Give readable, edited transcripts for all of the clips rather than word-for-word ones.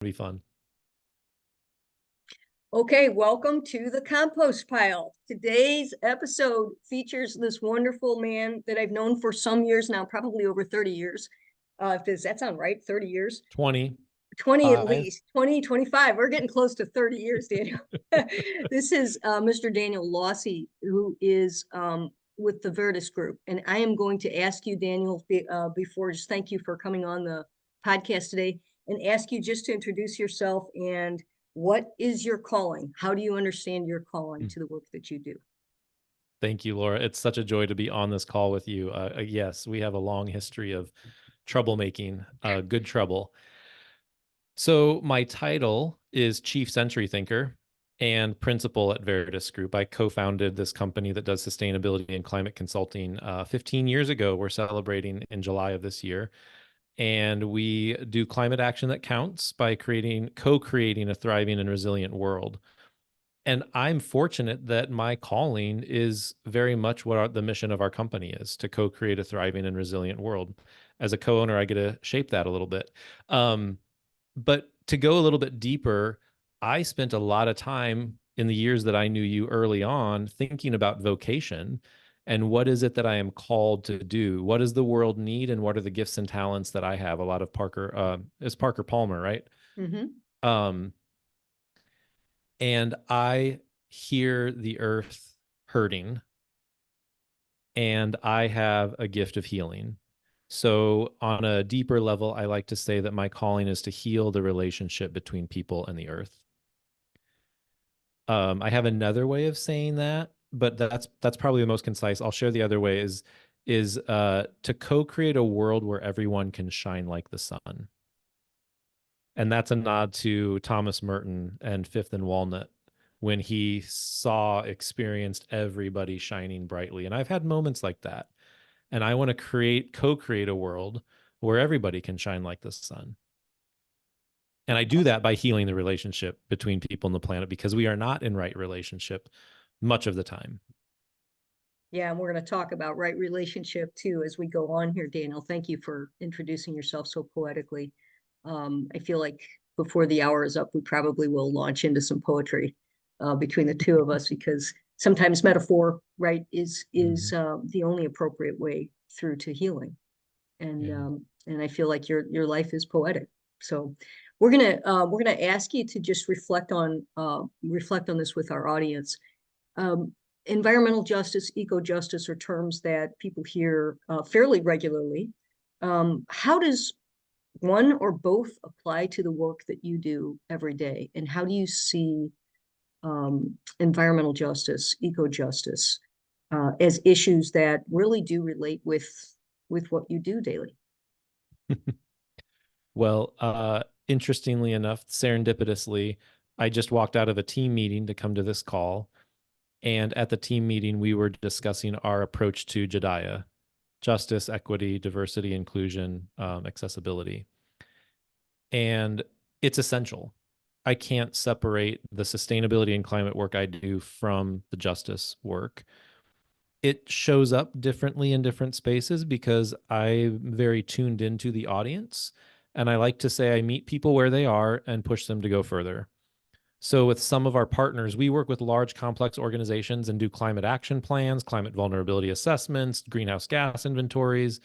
Be fun. Okay, welcome to the compost pile. Today's episode features this wonderful man that I've known for some years now, probably over 30 years. Does that sound right? 30 years? 25. 20 at least, 20, 25. We're getting close to 30 years, Daniel. This is Mr. Daniel Lawse, who is with the Virtus Group. And I am going to ask you, Daniel, before, just thank you for coming on the podcast today, and ask you just to introduce yourself and what is your calling? How do you understand your calling to the work that you do? Thank you, Laura. It's such a joy to be on this call with you. Yes, we have a long history of troublemaking, good trouble. So my title is Chief Century Thinker and Principal at Veritas Group. I co-founded this company that does sustainability and climate consulting 15 years ago. We're celebrating in July of this year. And we do climate action that counts by co-creating a thriving and resilient world. And I'm fortunate that my calling is very much what the mission of our company is, to co-create a thriving and resilient world. As a co-owner, I get to shape that a little bit. But to go a little bit deeper, I spent a lot of time in the years that I knew you early on thinking about vocation and what is it that I am called to do? What does the world need? And what are the gifts and talents that I have? A lot of it's Parker Palmer, right? Mm-hmm. Um, and I hear the earth hurting, and I have a gift of healing. So, on a deeper level, I like to say that my calling is to heal the relationship between people and the earth. I have another way of saying that, but that's probably the most concise. I'll share the other way is to co-create a world where everyone can shine like the sun. And that's a nod to Thomas Merton and Fifth and Walnut when he experienced everybody shining brightly. And I've had moments like that. And I want to co-create a world where everybody can shine like the sun. And I do that by healing the relationship between people and the planet, because we are not in right relationship much of the time. Yeah, and we're going to talk about right relationship too as we go on here, Daniel. Thank you for introducing yourself so poetically. I feel like before the hour is up, we probably will launch into some poetry between the two of us, because sometimes metaphor, right, is the only appropriate way through to healing. And Yeah. and I feel like your life is poetic. So we're gonna ask you to just reflect on this with our audience. Um, Environmental justice, eco justice are terms that people hear fairly regularly. How does one or both apply to the work that you do every day? And how do you see environmental justice, eco justice as issues that really do relate with what you do daily? Well, interestingly enough, serendipitously, I just walked out of a team meeting to come to this call. And at the team meeting, we were discussing our approach to JEDIA: justice, equity, diversity, inclusion, accessibility. And it's essential. I can't separate the sustainability and climate work I do from the justice work. It shows up differently in different spaces because I'm very tuned into the audience. And I like to say I meet people where they are and push them to go further. So with some of our partners, we work with large, complex organizations and do climate action plans, climate vulnerability assessments, greenhouse gas inventories,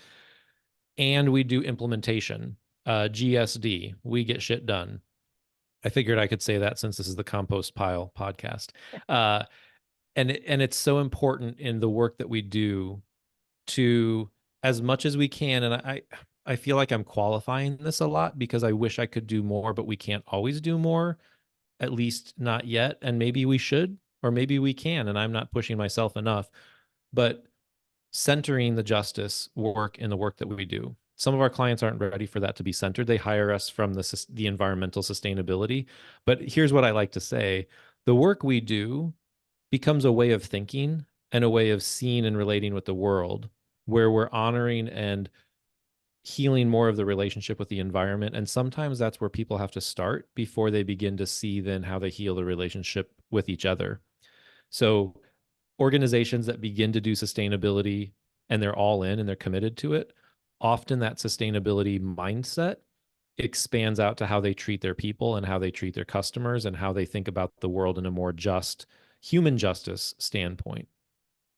and we do implementation, GSD. We get shit done. I figured I could say that since this is the Compost Pile podcast. Uh, and it's so important in the work that we do to, as much as we can, and I feel like I'm qualifying this a lot because I wish I could do more, but we can't always do more, at least not yet. And maybe we should, or maybe we can, and I'm not pushing myself enough. But centering the justice work in the work that we do. Some of our clients aren't ready for that to be centered. They hire us from the environmental sustainability. But here's what I like to say: the work we do becomes a way of thinking and a way of seeing and relating with the world, where we're honoring and healing more of the relationship with the environment. And sometimes that's where people have to start before they begin to see then how they heal the relationship with each other. So organizations that begin to do sustainability and they're all in and they're committed to it, often that sustainability mindset expands out to how they treat their people and how they treat their customers and how they think about the world in a more just human justice standpoint.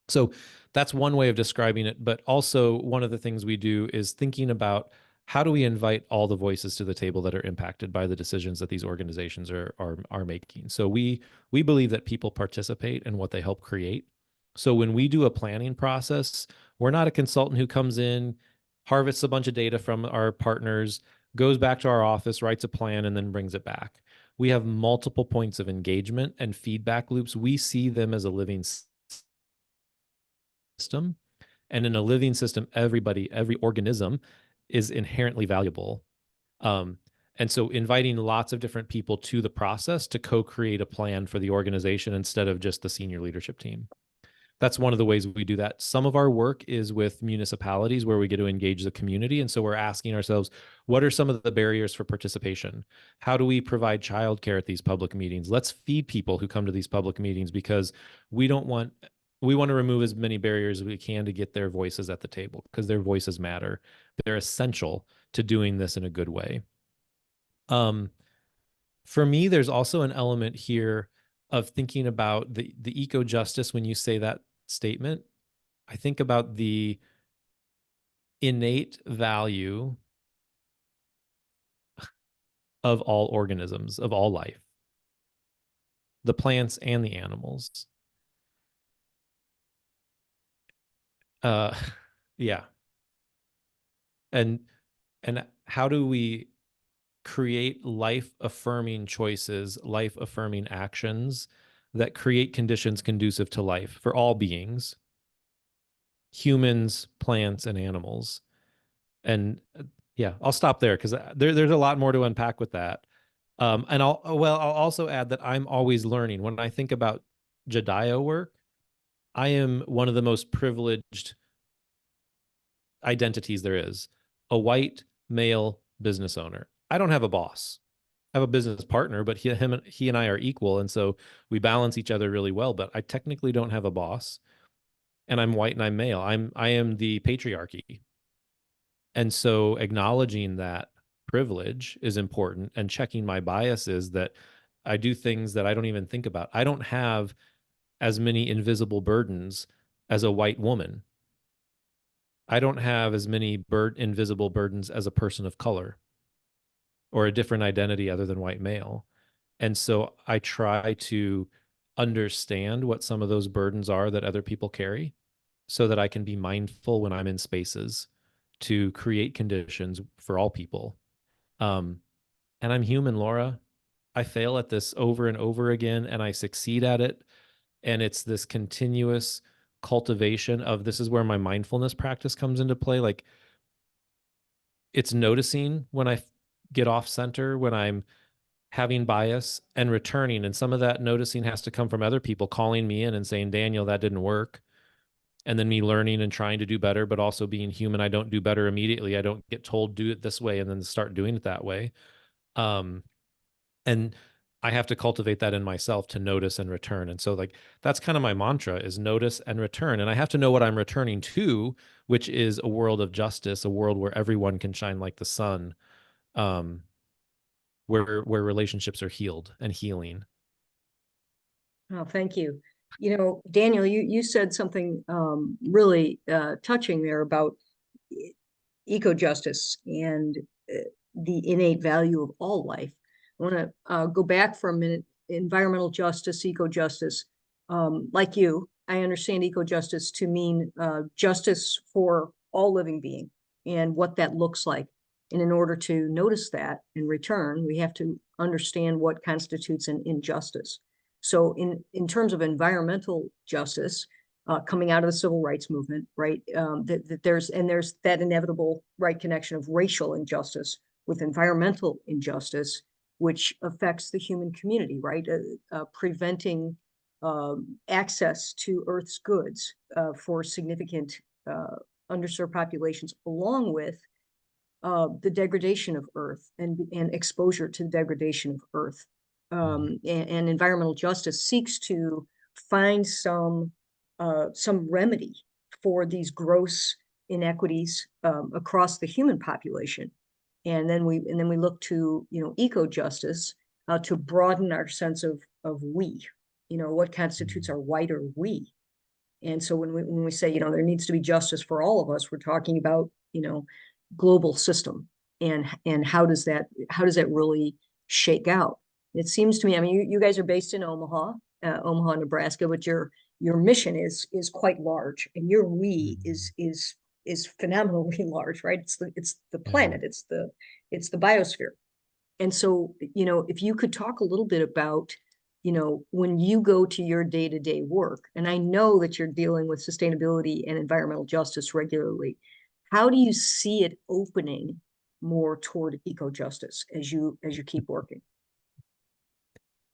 So that's one way of describing it. But also, one of the things we do is thinking about how do we invite all the voices to the table that are impacted by the decisions that these organizations are making. So we believe that people participate in what they help create. So when we do a planning process, we're not a consultant who comes in, harvests a bunch of data from our partners, goes back to our office, writes a plan, and then brings it back. We have multiple points of engagement and feedback loops. We see them as a living system. And in a living system, every organism is inherently valuable. Um, and so inviting lots of different people to the process to co-create a plan for the organization instead of just the senior leadership team. That's one of the ways we do that. Some of our work is with municipalities where we get to engage the community. And so we're asking ourselves, what are some of the barriers for participation? How do we provide childcare at these public meetings? Let's feed people who come to these public meetings, because we want to remove as many barriers as we can to get their voices at the table, because their voices matter. They're essential to doing this in a good way. For me, there's also an element here of thinking about the eco justice. When you say that statement, I think about the innate value of all organisms, of all life, the plants and the animals. Uh, yeah. And how do we create life affirming choices, life affirming actions that create conditions conducive to life for all beings, humans, plants, and animals? And yeah, I'll stop there because there's a lot more to unpack with that. And I'll also add that I'm always learning. When I think about Jediah work, I am one of the most privileged identities there is, a white male business owner. I don't have a boss. I have a business partner, but he and I are equal, and so we balance each other really well. But I technically don't have a boss, and I'm white and I'm male. I am the patriarchy. And so acknowledging that privilege is important, and checking my biases that I do things that I don't even think about. I don't have as many invisible burdens as a white woman. I don't have as many invisible burdens as a person of color or a different identity other than white male. And so I try to understand what some of those burdens are that other people carry, so that I can be mindful when I'm in spaces to create conditions for all people. Um, and I'm human, Laura. I fail at this over and over again, and I succeed at it. And it's this continuous cultivation of, this is where my mindfulness practice comes into play. Like, it's noticing when I get off center, when I'm having bias, and returning. And some of that noticing has to come from other people calling me in and saying, Daniel, that didn't work. And then me learning and trying to do better, but also being human. I don't do better immediately. I don't get told do it this way and then start doing it that way. And I have to cultivate that in myself to notice and return. And so, like, that's kind of my mantra, is notice and return. And I have to know what I'm returning to, which is a world of justice, a world where everyone can shine like the sun, where relationships are healed and healing. Oh, thank you. You know, Daniel, you said something really touching there about eco-justice and the innate value of all life. I want to go back for a minute. Environmental justice, eco-justice. Like you, I understand eco-justice to mean justice for all living being and what that looks like. And in order to notice that in return, we have to understand what constitutes an injustice. So in terms of environmental justice, coming out of the civil rights movement, right? That there's that inevitable right connection of racial injustice with environmental injustice, which affects the human community, right? Preventing access to Earth's goods for significant underserved populations, along with the degradation of Earth and exposure to the degradation of Earth. And environmental justice seeks to find some remedy for these gross inequities across the human population. And then we look to, eco justice, to broaden our sense of we. What constitutes our wider we. And so when we say, there needs to be justice for all of us, we're talking about, global system, and how does that really shake out? It seems to me, I mean, you guys are based in Omaha, Nebraska, but your mission is quite large, and your we is phenomenally large, right? It's the Yeah. planet, it's the biosphere. And so, if you could talk a little bit about, when you go to your day-to-day work, and I know that you're dealing with sustainability and environmental justice regularly, how do you see it opening more toward eco-justice as you keep working?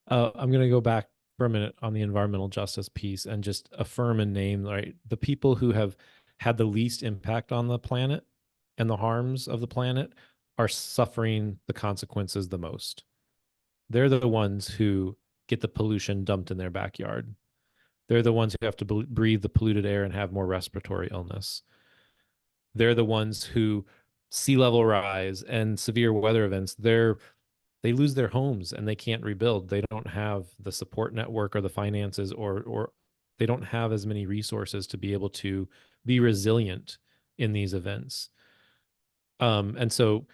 I'm going to go back for a minute on the environmental justice piece and just affirm and name, right, the people who have had the least impact on the planet and the harms of the planet are suffering the consequences the most. They're the ones who get the pollution dumped in their backyard. They're the ones who have to breathe the polluted air and have more respiratory illness. They're the ones who sea level rise and severe weather events. They lose their homes and they can't rebuild. They don't have the support network or the finances, or they don't have as many resources to be able to be resilient in these events. And so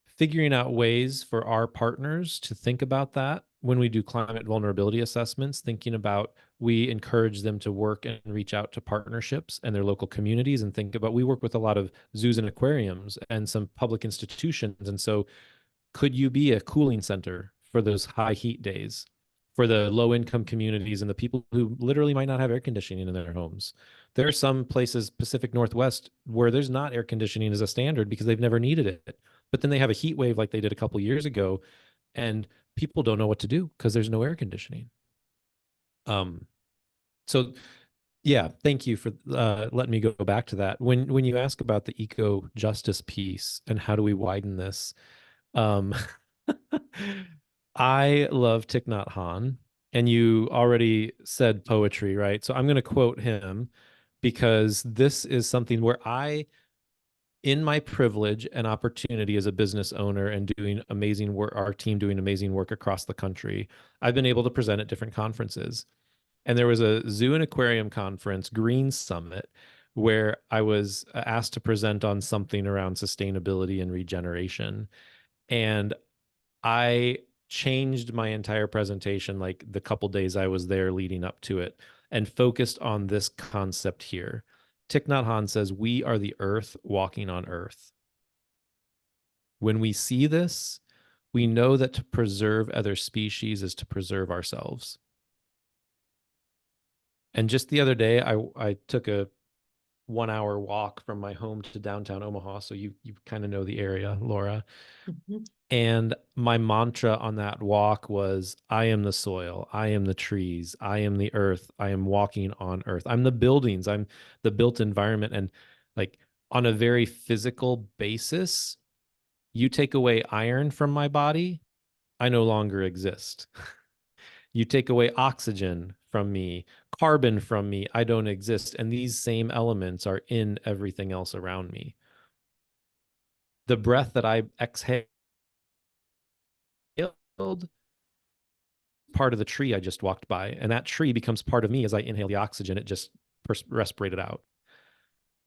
figuring out ways for our partners to think about that when we do climate vulnerability assessments, thinking about, we encourage them to work and reach out to partnerships and their local communities and think about, we work with a lot of zoos and aquariums and some public institutions. And so could you be a cooling center for those high heat days for the low income communities and the people who literally might not have air conditioning in their homes? There are some places, Pacific Northwest, where there's not air conditioning as a standard because they've never needed it. But then they have a heat wave like they did a couple years ago, and people don't know what to do because there's no air conditioning. Um, so yeah, thank you for letting me go back to that. When you ask about the eco justice piece and how do we widen this, um, I love Thich Nhat Hanh, and you already said poetry, right? So I'm going to quote him because this is something where in my privilege and opportunity as a business owner and doing amazing work, our team doing amazing work across the country, I've been able to present at different conferences. And there was a zoo and aquarium conference, Green Summit, where I was asked to present on something around sustainability and regeneration. And I changed my entire presentation like the couple days I was there leading up to it and focused on this concept here. Thich Nhat Hanh says, we are the earth walking on earth. When we see this, we know that to preserve other species is to preserve ourselves. And just the other day, I took a 1 hour walk from my home to downtown Omaha. So you kind of know the area, Laura. Mhm. And my mantra on that walk was, I am the soil, I am the trees, I am the earth, I am walking on earth. I'm the buildings, I'm the built environment. And like on a very physical basis, you take away iron from my body, I no longer exist. You take away oxygen from me, carbon from me, I don't exist. And these same elements are in everything else around me. The breath that I exhaled, part of the tree I just walked by, and that tree becomes part of me as I inhale the oxygen it just respirated out.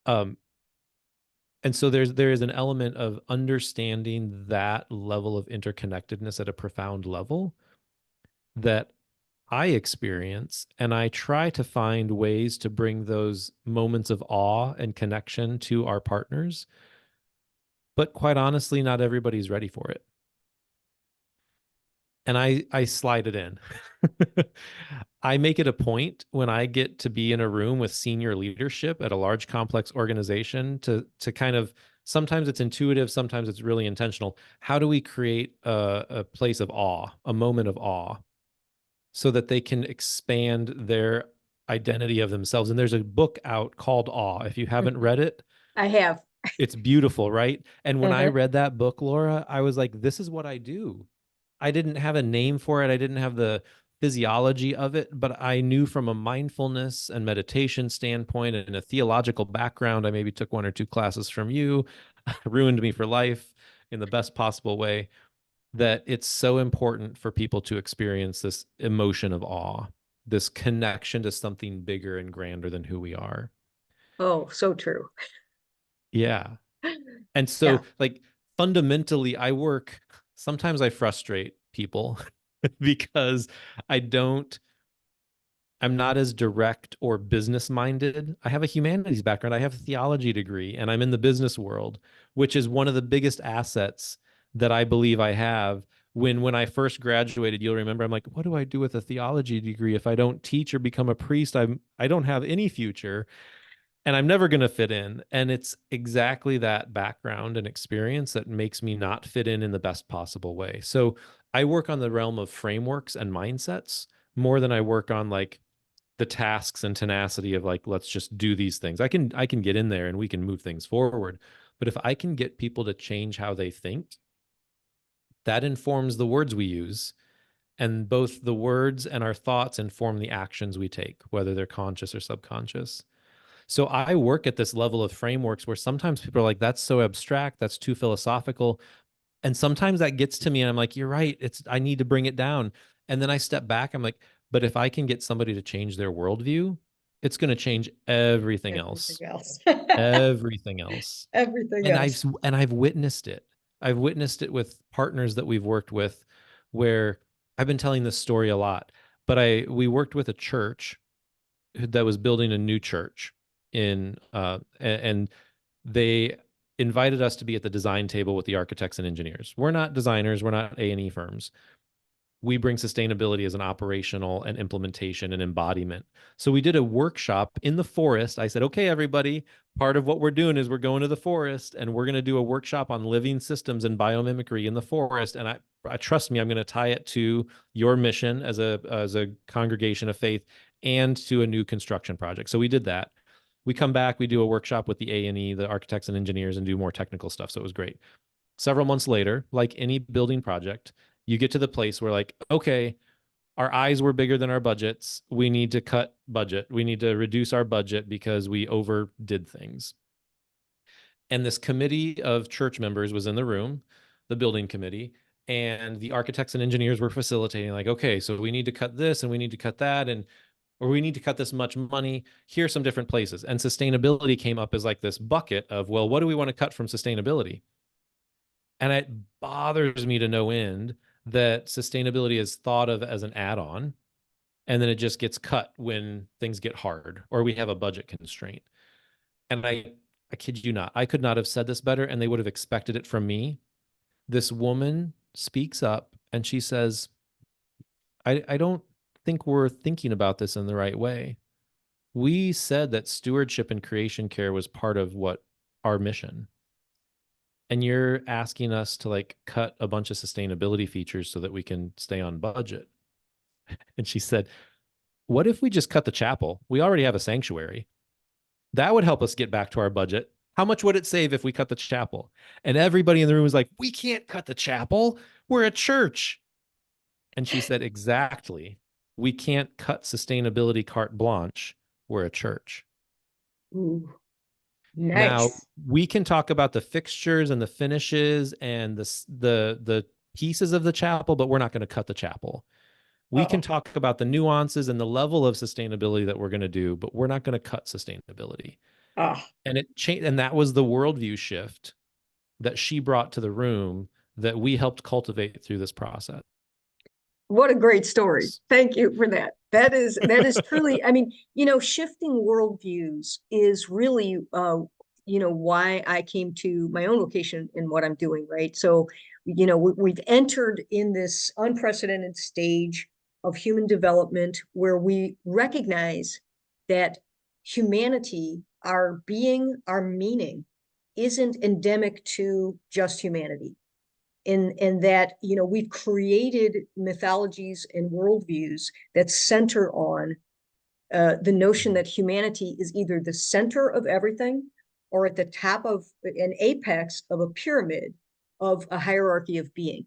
Um, and so there is an element of understanding that level of interconnectedness at a profound level that I experience, and I try to find ways to bring those moments of awe and connection to our partners. But quite honestly, not everybody's ready for it. And I slide it in. I make it a point when I get to be in a room with senior leadership at a large complex organization to kind of, sometimes it's intuitive, sometimes it's really intentional. How do we create a place of awe, a moment of awe, so that they can expand their identity of themselves? And there's a book out called Awe. If you haven't read it, I have. it's beautiful, right? And when I Uh-huh. read that book, Laura, I was like, this is what I do. I didn't have a name for it. I didn't have the physiology of it, but I knew from a mindfulness and meditation standpoint and a theological background. I maybe took one or two classes from you. ruined me for life in the best possible way, that it's so important for people to experience this emotion of awe, this connection to something bigger and grander than who we are. Oh, so true. Yeah. And Yeah. so, like, fundamentally, sometimes I frustrate people because I don't, I'm not as direct or business minded. I have a humanities background, I have a theology degree, and I'm in the business world, which is one of the biggest assets that I believe I have. When I first graduated, you'll remember, I'm like, what do I do with a theology degree if I don't teach or become a priest? I don't have any future, and I'm never going to fit in. And it's exactly that background and experience that makes me not fit in the best possible way. So I work on the realm of frameworks and mindsets more than I work on like the tasks and tenacity of like, let's just do these things. I can get in there and we can move things forward. But if I can get people to change how they think, that informs the words we use. And both the words and our thoughts inform the actions we take, whether they're conscious or subconscious. So I work at this level of frameworks where sometimes people are like, that's so abstract, that's too philosophical. And sometimes that gets to me and I'm like, you're right, I need to bring it down. And then I step back, I'm like, but if I can get somebody to change their worldview, it's going to change everything Everything else. else. Everything else. Everything And else. I've witnessed it. I've witnessed it with partners that we've worked with where I've been telling this story a lot, but we worked with a church that was building a new church and they invited us to be at the design table with the architects and engineers. We're not designers, we're not A&E firms. We bring sustainability as an operational and implementation and embodiment. So we did a workshop in the forest. I said, okay, everybody, part of what we're doing is we're going to the forest and we're going to do a workshop on living systems and biomimicry in the forest. And I trust me, I'm going to tie it to your mission as a congregation of faith and to a new construction project. So we did that. We come back, we do a workshop with the A&E, the architects and engineers, and do more technical stuff. So it was great. Several months later, like any building project, you get to the place where like, okay, our eyes were bigger than our budgets. We need to cut budget. We need to reduce our budget because we overdid things. And this committee of church members was in the room, the building committee, and the architects and engineers were facilitating like, okay, so we need to cut this and we need to cut that and or we need to cut this much money. Here's some different places. And sustainability came up as like this bucket of, well, what do we want to cut from sustainability? And it bothers me to no end that sustainability is thought of as an add-on and then it just gets cut when things get hard or we have a budget constraint. And I kid you not, I could not have said this better and they would have expected it from me. This woman speaks up and she says, I don't think we're thinking about this in the right way. We said that stewardship and creation care was part of what our mission. And you're asking us to like cut a bunch of sustainability features so that we can stay on budget. And she said, what if we just cut the chapel? We already have a sanctuary. That would help us get back to our budget. How much would it save if we cut the chapel? And everybody in the room was like, we can't cut the chapel. We're a church. And she said, exactly. We can't cut sustainability carte blanche. We're a church. Ooh, Now nice. we can talk about the fixtures and the finishes and the pieces of the chapel, but we're not going to cut the chapel. We can Oh, talk about the nuances and the level of sustainability that we're going to do, but we're not going to cut sustainability. oh, And it changed, and that was the worldview shift that she brought to the room that we helped cultivate through this process. what a great story. Thank you for that. That is truly, I mean, shifting worldviews is really why I came to my own vocation in what I'm doing, right? So, we've entered in this unprecedented stage of human development where we recognize that humanity, our being, our meaning, isn't endemic to just humanity. In that, we've created mythologies and worldviews that center on the notion that humanity is either the center of everything or at the top of an apex of a pyramid of a hierarchy of being.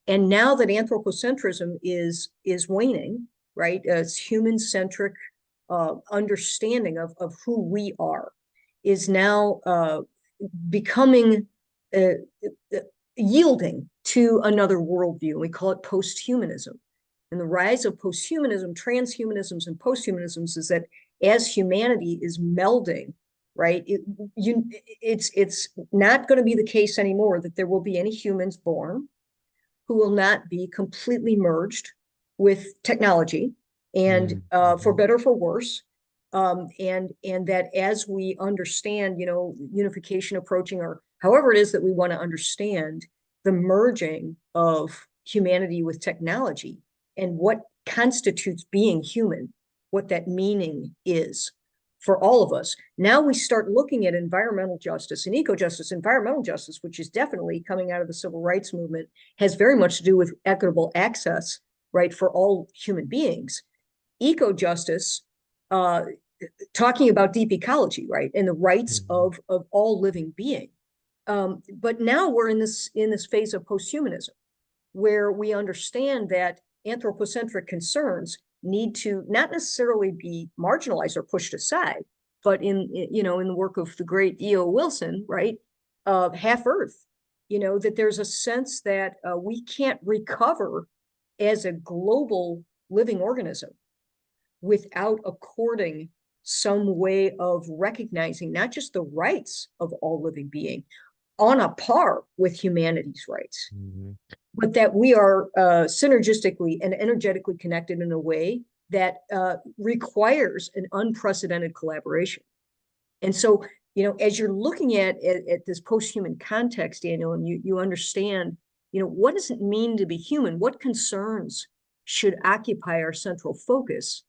And now that anthropocentrism is waning, right? It's human centric understanding of who we are is now becoming uh, yielding to another worldview. We call it posthumanism. And the rise of posthumanism, transhumanisms, and posthumanisms is that as humanity is melding, right, it's not going to be the case anymore that there will be any humans born who will not be completely merged with technology, and for Mm-hmm. better or for worse. And that as we understand, unification approaching, or however it is that we want to understand the merging of humanity with technology and what constitutes being human, what that meaning is for all of us. Now we start looking at environmental justice and eco justice. Environmental justice, which is definitely coming out of the civil rights movement, has very much to do with equitable access, right, for all human beings. Eco justice, uh, talking about deep ecology, right, and the rights Mm-hmm. of all living being. But now we're in this phase of posthumanism, where we understand that anthropocentric concerns need to not necessarily be marginalized or pushed aside, but in the work of the great E.O. Wilson, right, half Earth, that there's a sense that we can't recover as a global living organism without according some way of recognizing not just the rights of all living being on a par with humanity's rights, Mm-hmm. but that we are synergistically and energetically connected in a way that requires an unprecedented collaboration. And so, as you're looking at this post-human context, Daniel, and you understand, what does it mean to be human? What concerns should occupy our central focus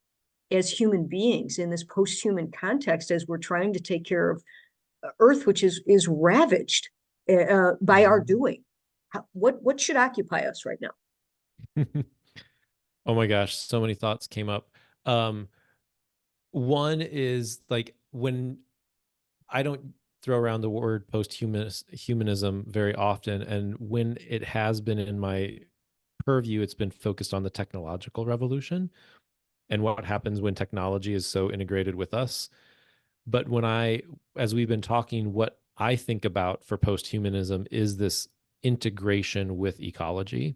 as human beings in this post-human context, as we're trying to take care of Earth, which is ravaged by our Mm-hmm. doing? What should occupy us right now? Oh my gosh, so many thoughts came up. Um, One is like when I don't throw around the word humanism very often, and when it has been in my purview, it's been focused on the technological revolution and what happens when technology is so integrated with us. But as we've been talking, what I think about for posthumanism is this integration with ecology,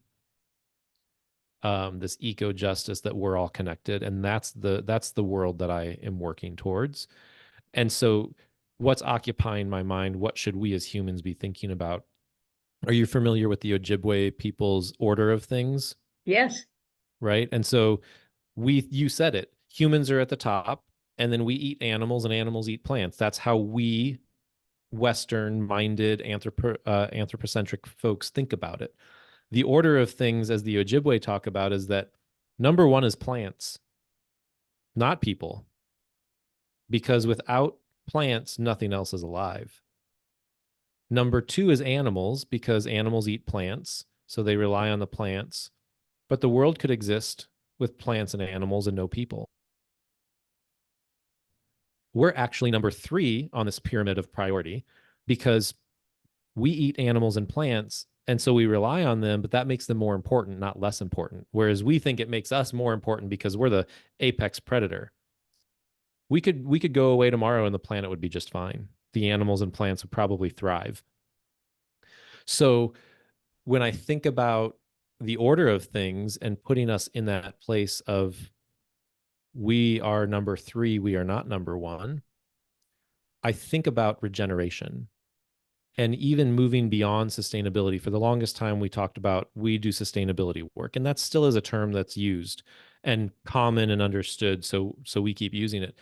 this eco justice that we're all connected, and that's the world that I am working towards. And so, what's occupying my mind? What should we as humans be thinking about? Are you familiar with the Ojibwe people's order of things? Yes. Right. And so, you said it, humans are at the top, and then we eat animals, and animals eat plants. That's how we Western minded anthropocentric folks think about it. The order of things, as the Ojibwe talk about, is that number one is plants, not people, because without plants, nothing else is alive. Number two is animals, because animals eat plants, so they rely on the plants. But the world could exist with plants and animals and no people. We're actually number three on this pyramid of priority because we eat animals and plants. And so we rely on them, but that makes them more important, not less important. Whereas we think it makes us more important because we're the apex predator. We could go away tomorrow and the planet would be just fine. The animals and plants would probably thrive. So when I think about the order of things and putting us in that place of we are number three, we are not number one, I think about regeneration and even moving beyond sustainability. For the longest time, we talked about we do sustainability work, and that still is a term that's used and common and understood. So we keep using it.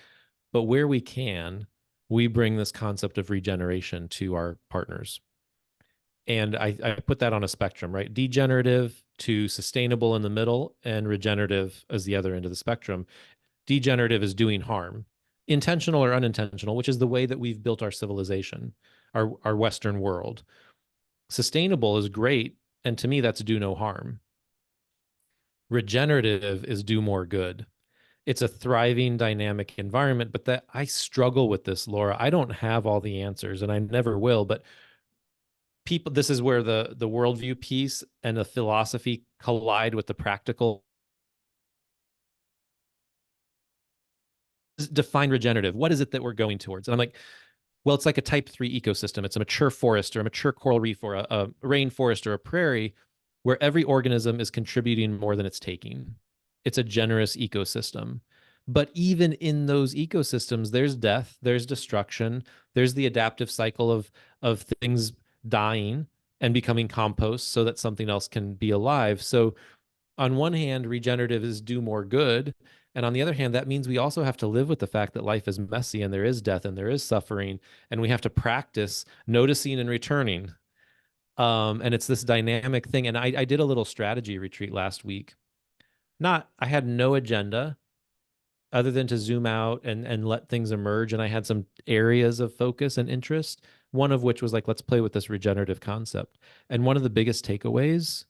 But where we can, we bring this concept of regeneration to our partners. And I put that on a spectrum, right? Degenerative to sustainable in the middle, and regenerative as the other end of the spectrum. Degenerative is doing harm, intentional or unintentional, which is the way that we've built our civilization, our Western world. Sustainable is great, and to me, that's do no harm. Regenerative is do more good. It's a thriving, dynamic environment, but that I struggle with this, Laura. I don't have all the answers, and I never will. But people, this is where the worldview piece and the philosophy collide with the practical. Define regenerative. What is it that we're going towards? And I'm like, Well, it's like a type 3 ecosystem. It's a mature forest or a mature coral reef or a rainforest or a prairie where every organism is contributing more than it's taking. It's a generous ecosystem. But even in those ecosystems, there's death, there's destruction, there's the adaptive cycle of things dying and becoming compost so that something else can be alive. So on one hand, regenerative is do more good. And on the other hand, that means we also have to live with the fact that life is messy and there is death and there is suffering. And we have to practice noticing and returning. And it's this dynamic thing. And I did a little strategy retreat last week. I had no agenda other than to zoom out and let things emerge. And I had some areas of focus and interest, one of which was like, let's play with this regenerative concept. And one of the biggest takeaways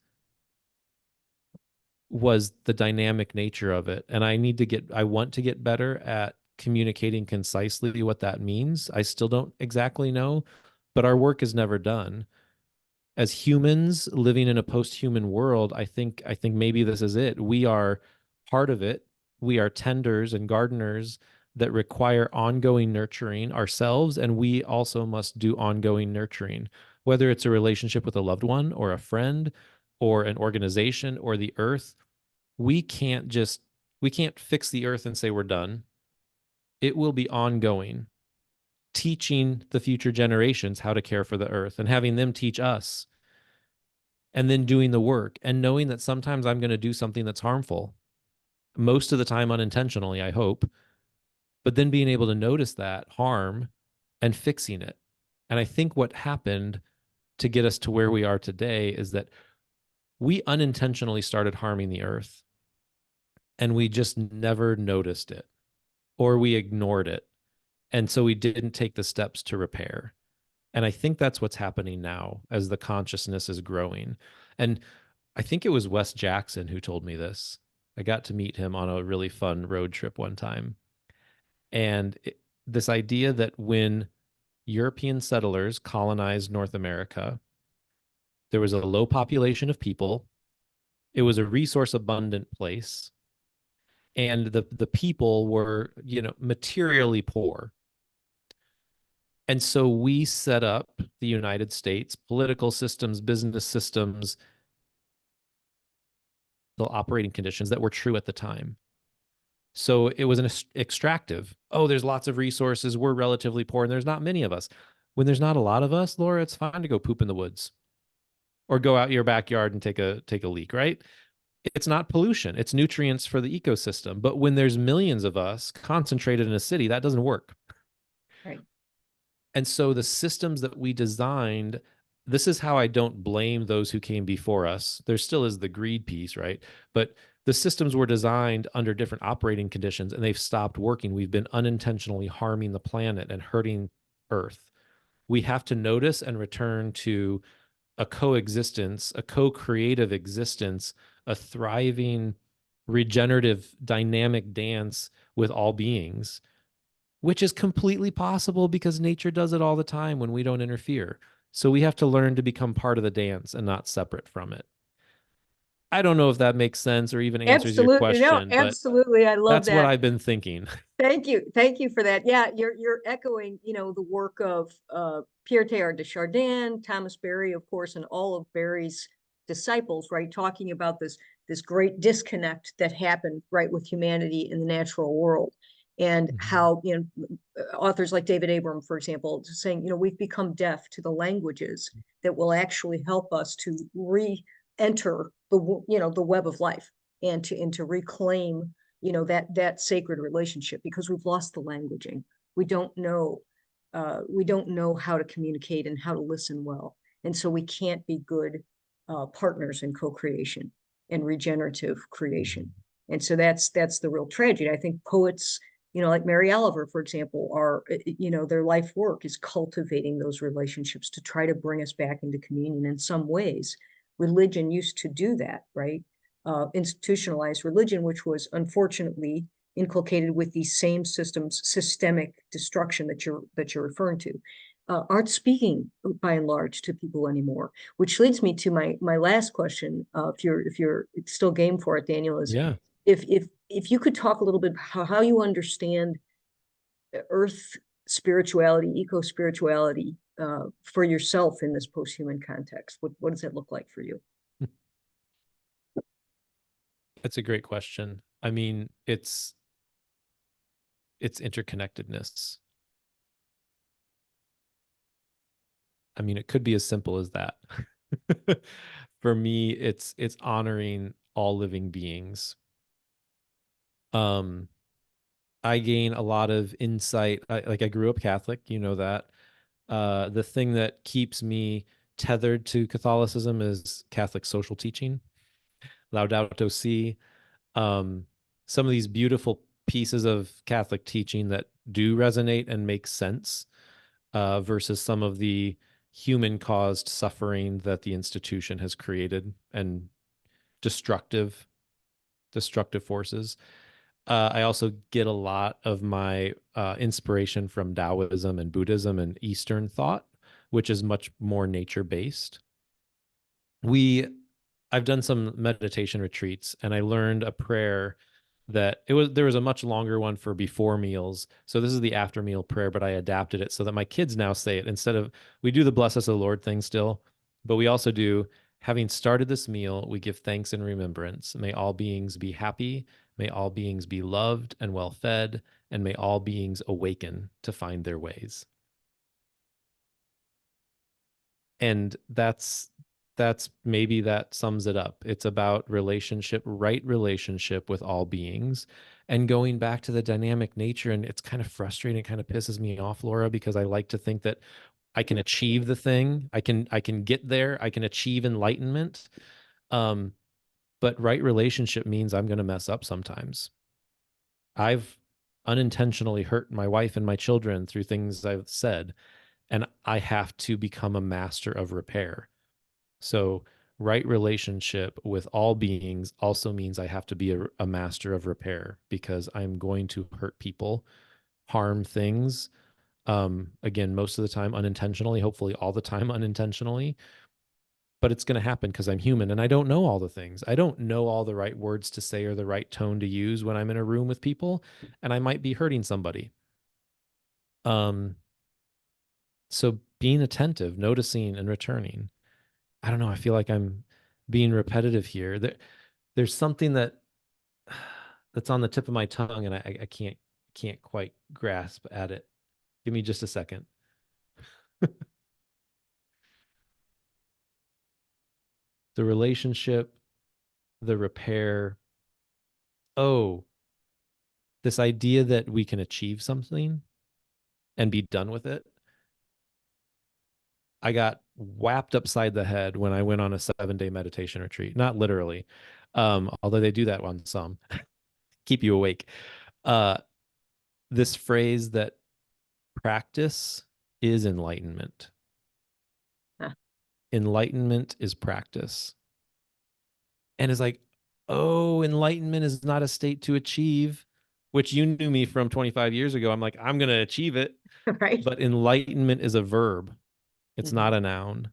was the dynamic nature of it. And I want to get better at communicating concisely what that means. I still don't exactly know, but our work is never done. As humans living in a post-human world, I think maybe this is it. We are part of it. We are tenders and gardeners that require ongoing nurturing ourselves, and we also must do ongoing nurturing, whether it's a relationship with a loved one or a friend or an organization or the earth. We can't fix the earth and say we're done. It will be ongoing, teaching the future generations how to care for the earth and having them teach us, and then doing the work and knowing that sometimes I'm going to do something that's harmful, most of the time unintentionally, I hope, but then being able to notice that harm and fixing it. And I think what happened to get us to where we are today is that we unintentionally started harming the earth and we just never noticed it, or we ignored it. And so we didn't take the steps to repair. And I think that's what's happening now as the consciousness is growing. And I think it was Wes Jackson who told me this. I got to meet him on a really fun road trip one time. And this idea that when European settlers colonized North America, there was a low population of people. It was a resource abundant place. And the people were, materially poor. And so we set up the United States, political systems, business systems, the operating conditions that were true at the time. So it was an extractive. Oh, there's lots of resources. We're relatively poor, and there's not many of us. When there's not a lot of us, Laura, it's fine to go poop in the woods or go out your backyard and take a leak, right? It's not pollution. It's nutrients for the ecosystem. But when there's millions of us concentrated in a city, that doesn't work. Right. And so the systems that we designed, this is how I don't blame those who came before us. There still is the greed piece, right? But the systems were designed under different operating conditions and they've stopped working. We've been unintentionally harming the planet and hurting Earth. We have to notice and return to a coexistence, a co-creative existence, a thriving, regenerative, dynamic dance with all beings, which is completely possible because nature does it all the time when we don't interfere. So we have to learn to become part of the dance and not separate from it. I don't know if that makes sense or even answers your Absolutely. No, question, but absolutely. I love that's what that. I've been thinking. Thank you. Thank you for that. Yeah, you're echoing, the work of Pierre Teilhard de Chardin, Thomas Berry, of course, and all of Berry's disciples, right? Talking about this great disconnect that happened, right, with humanity in the natural world. And how, authors like David Abram, for example, saying, we've become deaf to the languages that will actually help us to re-enter the web of life and to reclaim that sacred relationship, because we've lost the languaging. We don't know how to communicate and how to listen well, and so we can't be good partners in co-creation and regenerative creation. And so that's the real tragedy. I think poets, like Mary Oliver, for example, are, their life work is cultivating those relationships to try to bring us back into communion. In some ways, religion used to do that, right? Institutionalized religion, which was unfortunately inculcated with these same systems, systemic destruction that you're referring to, aren't speaking by and large to people anymore. Which leads me to my last question. If you're still game for it, Daniel, is Yeah. if you could talk a little bit how you understand Earth spirituality, eco-spirituality, for yourself in this post-human context? What does it look like for you? That's a great question. I mean, it's interconnectedness. I mean, it could be as simple as that. For me, it's honoring all living beings. Um, I gain a lot of insight. Like I grew up Catholic, you know that. The thing that keeps me tethered to Catholicism is Catholic social teaching, Laudato Si. Um, some of these beautiful pieces of Catholic teaching that do resonate and make sense, versus some of the human caused suffering that the institution has created and destructive destructive forces. I also get a lot of my inspiration from Taoism and Buddhism and Eastern thought, which is much more nature based. We I've done some meditation retreats and I learned a prayer that there was a much longer one for before meals. So this is the after meal prayer, but I adapted it so that my kids now say it instead of we do the bless us, O Lord thing still, but we also do having started this meal, we give thanks and remembrance. May all beings be happy, may all beings be loved and well fed, and may all beings awaken to find their ways. And that's maybe that sums it up. It's about relationship, right relationship with all beings, and going back to the dynamic nature. And it's kind of frustrating, it kind of pisses me off, Laura, because I like to think that I can achieve the thing, I can get there, I can achieve enlightenment. um but right relationship means I'm going to mess up sometimes. I've unintentionally hurt my wife and my children through things I've said, and I have to become a master of repair. So, right relationship with all beings also means I have to be a master of repair because I'm going to hurt people, harm things. Again, most of the time unintentionally, hopefully all the time unintentionally, but it's going to happen because I'm human and I don't know all the things. I don't know all the right words to say or the right tone to use when I'm in a room with people, and I might be hurting somebody. Um, so being attentive, noticing and returning. I don't know. I feel like I'm being repetitive here. There's something that's on the tip of my tongue, and I can't quite grasp at it. Give me just a second. The relationship, the repair. Oh, this idea that we can achieve something and be done with it. I got whapped upside the head when I went on a 7-day meditation retreat. Not literally, although they do that on some, keep you awake. Uh, this phrase that practice is enlightenment. Huh. Enlightenment is practice. And it's like, oh, enlightenment is not a state to achieve, which you knew me from 25 years ago. I'm like, I'm going to achieve it. Right? But enlightenment is a verb, it's Mhm. not a noun.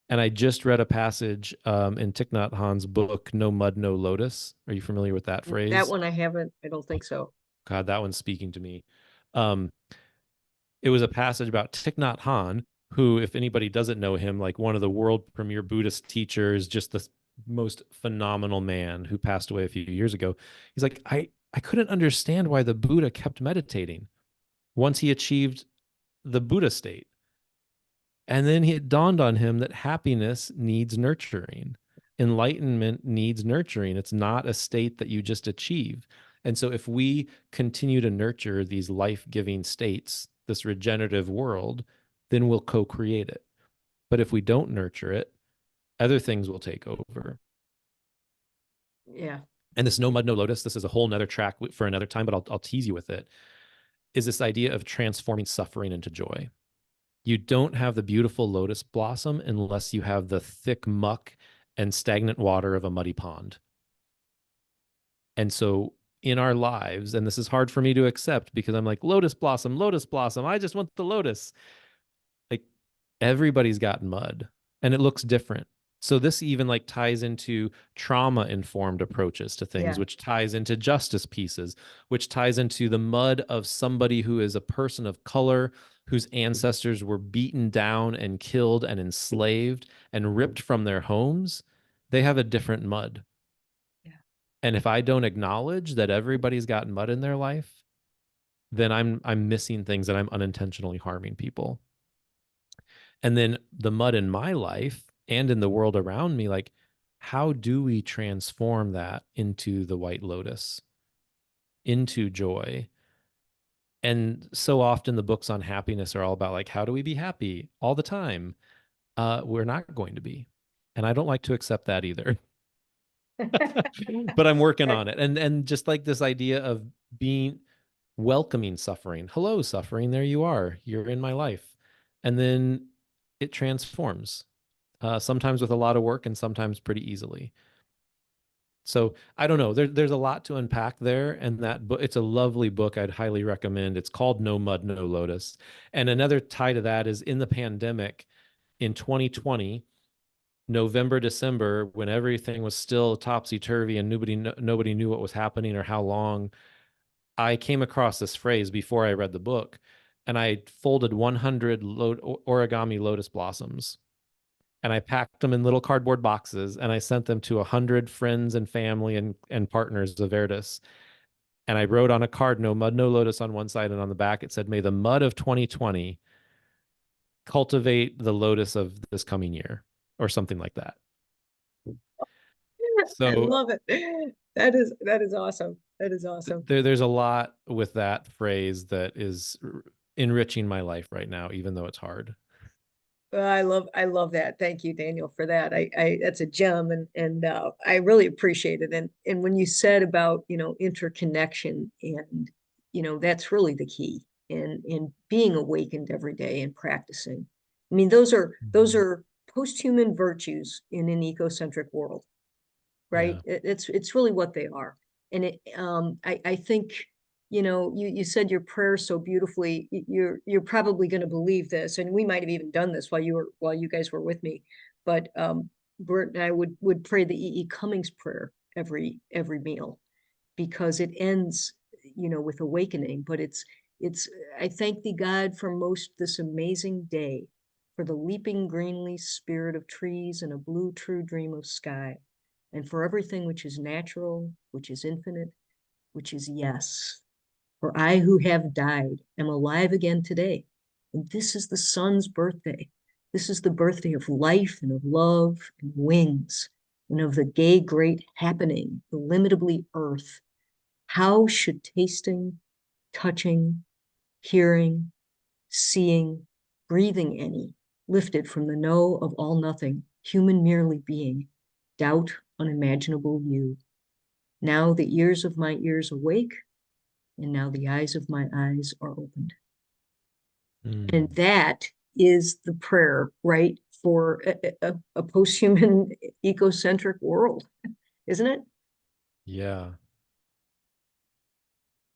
And I just read a passage in Thich Nhat Hanh's book, No Mud, No Lotus. Are you familiar with that That phrase? one I haven't, I don't think so. God, that one's speaking to me. Um, it was a passage about Thich Nhat Hanh, who, if anybody doesn't know him, like one of the world premier Buddhist teachers, just the most phenomenal man who passed away a few years ago. He's like, I couldn't understand why the Buddha kept meditating once he achieved the Buddha state. And then it dawned on him that happiness needs nurturing. Enlightenment needs nurturing. It's not a state that you just achieve. And so, if we continue to nurture these life giving states, this regenerative world, then we'll co create it. But if we don't nurture it, other things will take over. Yeah. And this no mud, no lotus, this is a whole nother track for another time, but I'll tease you with it, is this idea of transforming suffering into joy. You don't have the beautiful lotus blossom unless you have the thick muck and stagnant water of a muddy pond. And so in our lives, and this is hard for me to accept because I'm like, lotus blossom, I just want the lotus. Like everybody's got mud and it looks different. So this even like ties into trauma informed approaches to things, Yeah. which ties into justice pieces, which ties into the mud of somebody who is a person of color whose ancestors were beaten down and killed and enslaved and ripped from their homes. They have a different mud. Yeah. And if I don't acknowledge that everybody's got mud in their life, then I'm missing things and I'm unintentionally harming people. And then the mud in my life and in the world around me, like, how do we transform that into the white lotus, into joy? And so often the books on happiness are all about like, how do we be happy all the time? We're not going to be. And I don't like to accept that either. But I'm working on it. And just like this idea of being welcoming suffering. Hello, suffering. There you are. You're in my life. And then it transforms, sometimes with a lot of work and sometimes pretty easily. So I don't know. There's a lot to unpack there, and that book, it's a lovely book. I'd highly recommend. It's called No Mud, No Lotus. And another tie to that is in the pandemic in 2020, November, December, when everything was still topsy turvy and nobody knew what was happening or how long. I came across this phrase before I read the book, and I folded 100 origami lotus blossoms and I packed them in little cardboard boxes and I sent them to 100 friends and family and partners of Verdis. And I wrote on a card, no mud, no lotus on one side, and on the back it said, may the mud of 2020 cultivate the lotus of this coming year, or something like that. I So love it. That is awesome. That is awesome. there's a lot with that phrase that is enriching my life right now, even though it's hard. I love that. Thank you, Daniel, for that. I that's a gem, and I really appreciate it. And when you said about, interconnection, and that's really the key in being awakened every day and practicing. I mean, those Mhm. are post-human virtues in an ecocentric world, right? Yeah. It's really what they are. And I think, you said your prayer so beautifully. You're probably going to believe this, and we might have even done this while you guys were with me. But Bert and I would pray the E. E. Cummings prayer every meal, because it ends, with awakening. But it's I thank thee, God, for most this amazing day, for the leaping greenly spirit of trees and a blue true dream of sky, and for everything which is natural, which is infinite, which is yes. For I who have died am alive again today. And this is the sun's birthday. This is the birthday of life and of love and wings and of the gay great happening, illimitably earth. How should tasting, touching, hearing, seeing, breathing any, lifted from the know of all nothing, human merely being, doubt unimaginable you? Now the ears of my ears awake, and now the eyes of my eyes are opened. And Mm. that is the prayer, right, for a post-human ecocentric world, isn't it? Yeah.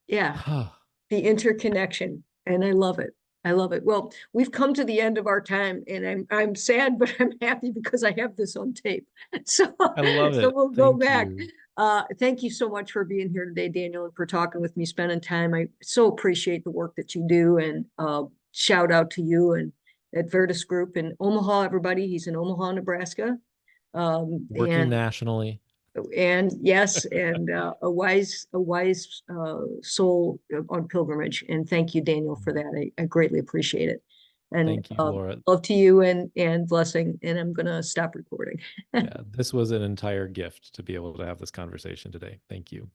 Yeah, the interconnection, and I love it. I love it. Well, we've come to the end of our time, and I'm sad, but I'm happy because I have this on tape. So I love so it. we'll go Thank back. you. Thank you so much for being here today, Daniel, and for talking with me, spending time. I so appreciate the work that you do, and shout out to you and at Vertus Group in Omaha, everybody. He's in Omaha, Nebraska. Um, Working and nationally. and yes, and a wise soul on pilgrimage. And thank you, Daniel, for that. I greatly appreciate it. And Thank you, Laura. love to you, and blessing. And I'm gonna stop recording. Yeah, this was an entire gift to be able to have this conversation today. Thank you.